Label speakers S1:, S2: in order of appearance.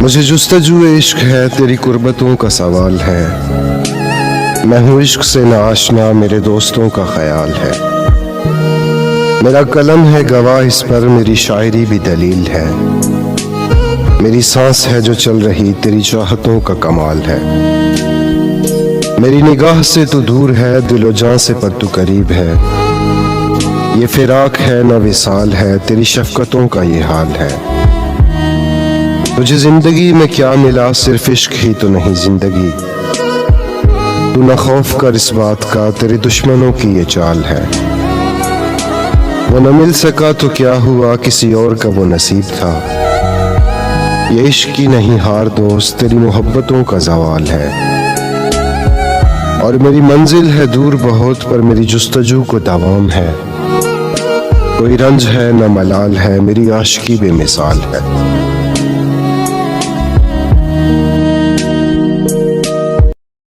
S1: मुझे जुस्तजू इश्क है, तेरी कुर्बतों का सवाल है। मैं हूँ इश्क से ना आशना, मेरे दोस्तों का ख्याल है। मेरा कलम है गवाह, इस पर मेरी शायरी भी दलील है। मेरी सांस है जो चल रही, तेरी चाहतों का कमाल है। मेरी निगाह से तू दूर है, दिलो जान से पर तू करीब है। ये फिराक है न विसाल है, तेरी शफकतों का ये हाल है। तुझे जिंदगी में क्या मिला, सिर्फ इश्क ही तो नहीं जिंदगी। तू न खौफ कर इस बात का, तेरे दुश्मनों की ये चाल है। वो न मिल सका तो क्या हुआ, किसी और का वो नसीब था। ये इश्क की नहीं हार दोस्त, तेरी मोहब्बतों का जवाल है। और मेरी मंजिल है दूर बहुत, पर मेरी जुस्तजू को दवाम है। कोई रंज है न मलाल है, मेरी आशिकी बेमिसाल है।